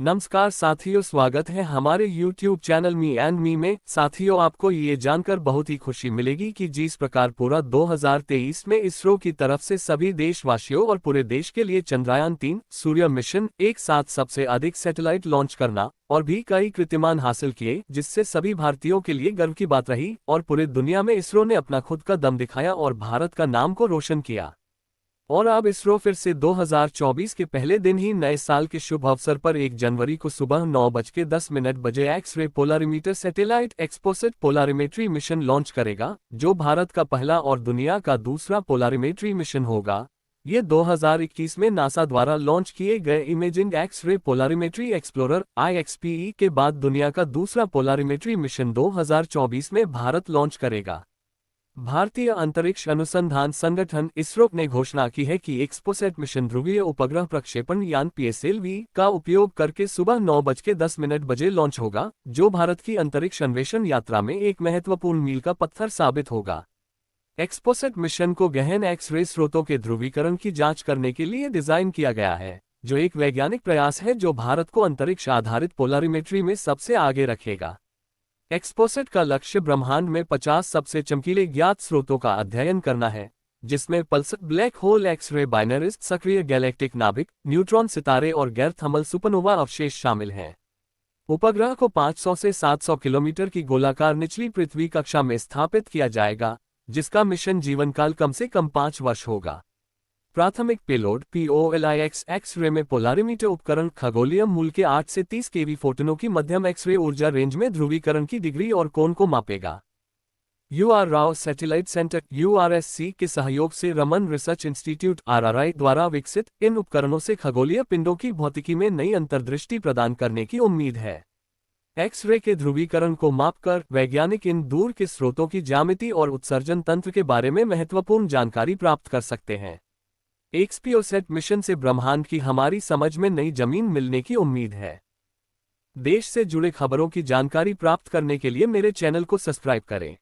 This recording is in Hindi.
नमस्कार साथियों, स्वागत है हमारे YouTube channel me and me में। साथियों, आपको ये जानकर बहुत ही खुशी मिलेगी कि जिस प्रकार पूरा 2023 में इसरो की तरफ से सभी देशवासियों और पूरे देश के लिए चंद्रयान-3 सूर्य मिशन एक साथ सबसे अधिक सैटेलाइट लॉन्च करना और भी कई कीर्तिमान हासिल किए, जिससे सभी भारतीयों के लिए गर्व की बात रही और पूरे दुनिया में इसरो ने अपना खुद का दम दिखाया और भारत का नाम को रोशन किया। और अब इसरो फिर से 2024 के पहले दिन ही नए साल के शुभ अवसर पर 1 जनवरी को सुबह 9:10 बजे X-ray polarimeter satellite XPoSat polarimetry mission launch करेगा, जो भारत का पहला और दुनिया का दूसरा पोलरीमेट्री मिशन होगा। ये 2021 में नासा द्वारा लॉन्च किए गए imaging X-ray polarimetry explorer (IXPE) के बाद दुनिया का दूसरा पोलरीमेट्री मिशन 2024 में भारत लॉन्च करेगा। भारतीय अंतरिक्ष अनुसंधान संगठन इसरो ने घोषणा की है कि एक्सपोसेट मिशन ध्रुवीय उपग्रह प्रक्षेपण यान PSLV का उपयोग करके सुबह 9:10 बजे लॉन्च होगा, जो भारत की अंतरिक्ष अन्वेषण यात्रा में एक महत्वपूर्ण मील का पत्थर साबित होगा। एक्सपोसेट मिशन को गहन एक्स-रे स्रोतों के ध्रुवीकरण की जांच करने के लिए डिजाइन किया गया है, जो एक वैज्ञानिक प्रयास है जो भारत को अंतरिक्ष आधारित पोलरीमेट्री में सबसे आगे रखेगा। एक्सपोसेट का लक्ष्य ब्रह्मांड में 50 सबसे चमकीले ज्ञात स्रोतों का अध्ययन करना है, जिसमें पल्सर ब्लैक होल, एक्स-रे बाइनरिस्ट, सक्रिय गैलेक्टिक नाभिक, न्यूट्रॉन सितारे और गैर थर्मल सुपरनोवा अवशेष शामिल हैं। उपग्रह को 500 से 700 किलोमीटर की गोलाकार निचली पृथ्वी कक्षा में स्थापित किया जाएगा, जिसका मिशन जीवनकाल कम से कम 5 वर्ष होगा। प्राथमिक पेलोड POLIX एक्स-रे में पोलरीमीटर उपकरण खगोलीय मूल के 8 से 30 केवी फोटोनों की मध्यम एक्स-रे ऊर्जा रेंज में ध्रुवीकरण की डिग्री और कोण को मापेगा। UR Rao satellite centre URSC के सहयोग से रमन रिसर्च इंस्टीट्यूट RRI द्वारा विकसित इन उपकरणों से खगोलीय पिंडों की भौतिकी में नई अंतर्दृष्टि प्रदान करने की उम्मीद है। एक्स-रे के ध्रुवीकरण को मापकर वैज्ञानिक इन दूर के स्रोतों की ज्यामिति और उत्सर्जन तंत्र के बारे में महत्वपूर्ण जानकारी प्राप्त कर सकते हैं। एक्सपोसेट मिशन से ब्रह्मांड की हमारी समझ में नई जमीन मिलने की उम्मीद है। देश से जुड़े खबरों की जानकारी प्राप्त करने के लिए मेरे चैनल को सब्सक्राइब करें।